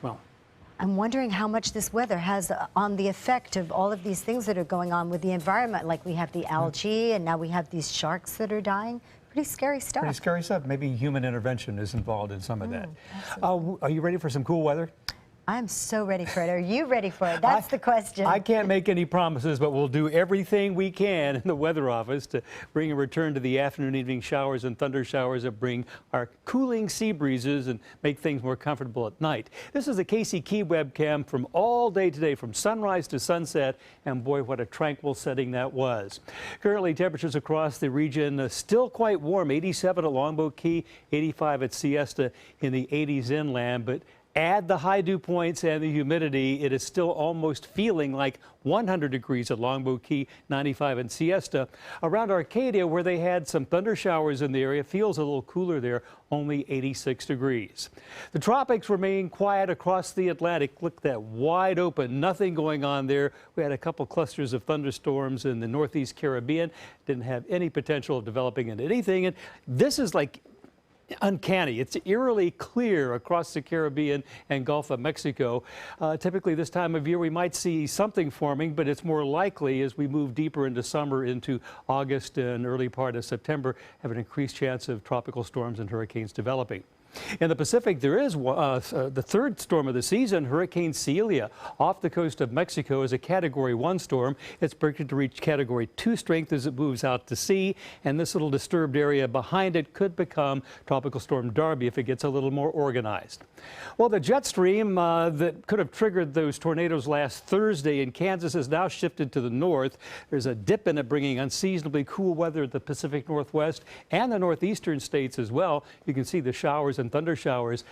Well, I'm wondering how much this weather has on the effect of all of these things that are going on with the environment. Like we have the algae and now we have these sharks that are dying. Pretty scary stuff. pretty scary stuff. Maybe human intervention is involved in some of that. Absolutely. Are you ready for some cool weather? I'm so ready for it. Are you ready for it? That's the question. I can't make any promises, but we'll do everything we can in the weather office to bring a return to the afternoon, evening showers and thunder showers that bring our cooling sea breezes and make things more comfortable at night. This is a Casey Key webcam from all day today, from sunrise to sunset, and boy, what a tranquil setting that was. Currently, temperatures across the region still quite warm, 87 at Longboat Key, 85 at Siesta, in the 80s inland, but add the high dew points and the humidity, it is still almost feeling like 100 degrees at Longboat Key, 95 in Siesta. Around Arcadia, where they had some thunder showers in the area, feels a little cooler there, only 86 degrees. The tropics remain quiet across the Atlantic. Look, that wide open, nothing going on there. We had a couple clusters of thunderstorms in the Northeast Caribbean. Didn't have any potential of developing into anything. And this is like uncanny. It's eerily clear across the Caribbean and Gulf of Mexico. Typically this time of year we might see something forming, but it's more likely as we move deeper into summer, into August and early part of September, have an increased chance of tropical storms and hurricanes developing. In the Pacific, there is the third storm of the season, Hurricane Celia, off the coast of Mexico, is a Category 1 storm. It's projected to reach Category 2 strength as it moves out to sea, and this little disturbed area behind it could become Tropical Storm Darby if it gets a little more organized. Well, the jet stream that could have triggered those tornadoes last Thursday in Kansas has now shifted to the north. There's a dip in it, bringing unseasonably cool weather at the Pacific Northwest and the northeastern states as well. You can see the showers and thunder showers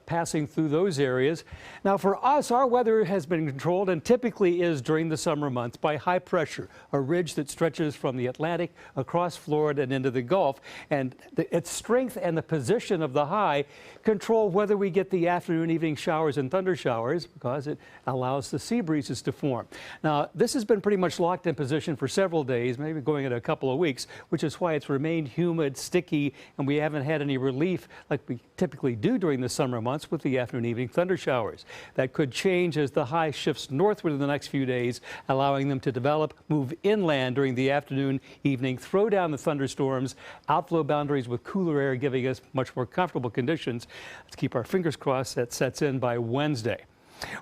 passing through those areas. Now for us, our weather has been controlled and typically is during the summer months by high pressure, a ridge that stretches from the Atlantic across Florida and into the Gulf. And its strength and the position of the high control whether we get the afternoon, evening showers and thunder showers, because it allows the sea breezes to form. Now, this has been pretty much locked in position for several days, maybe going in a couple of weeks, which is why it's remained humid, sticky, and we haven't had any relief like we typically do during the summer months with the afternoon, evening thunder showers. That could change as the high shifts northward in the next few days, allowing them to develop, move inland during the afternoon, evening, throw down the thunderstorms, outflow boundaries with cooler air, giving us much more comfortable conditions. Let's keep our fingers crossed that sets in by Wednesday.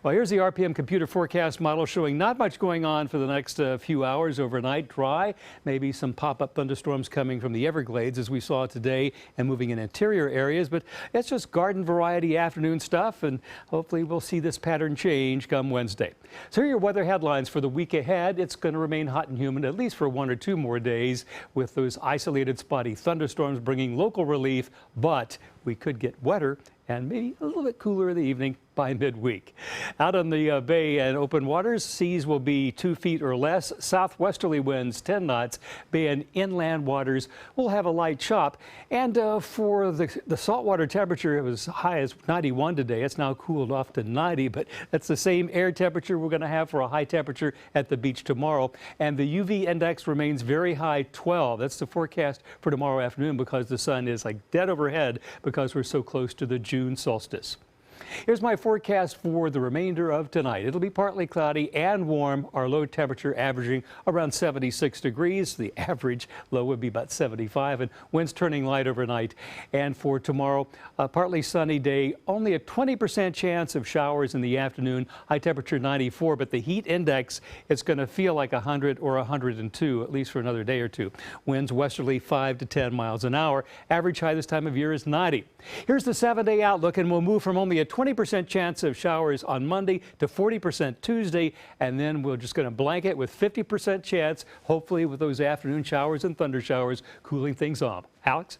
Well, here's the RPM computer forecast model showing not much going on for the next few hours overnight. Dry, maybe some pop-up thunderstorms coming from the Everglades as we saw today and moving in interior areas, but it's just garden variety afternoon stuff, and hopefully we'll see this pattern change come Wednesday. So here are your weather headlines for the week ahead. It's going to remain hot and humid at least for 1 or 2 more days, with those isolated spotty thunderstorms bringing local relief, but we could get wetter and maybe a little bit cooler in the evening by midweek. Out on the bay and open waters, seas will be 2 feet or less. Southwesterly winds 10 knots. Bay and inland waters will have a light chop. And for the saltwater temperature, it was high as 91 today. It's now cooled off to 90, but that's the same air temperature we're going to have for a high temperature at the beach tomorrow. And the UV index remains very high, 12. That's the forecast for tomorrow afternoon, because the sun is like dead overhead because we're so close to the June solstice. Here's my forecast for the remainder of tonight. It'll be partly cloudy and warm. Our low temperature averaging around 76 degrees. The average low would be about 75, and winds turning light overnight. And for tomorrow, a partly sunny day, only a 20% chance of showers in the afternoon. High temperature 94, but the heat index, it's going to feel like 100 or 102, at least for another day or two. Winds westerly 5 to 10 miles an hour. Average high this time of year is 90. Here's the 7-day outlook, and we'll move from only a 20% chance of showers on Monday to 40% Tuesday, and then we're just going to blanket with 50% chance, hopefully with those afternoon showers and thunder showers cooling things off. Alex?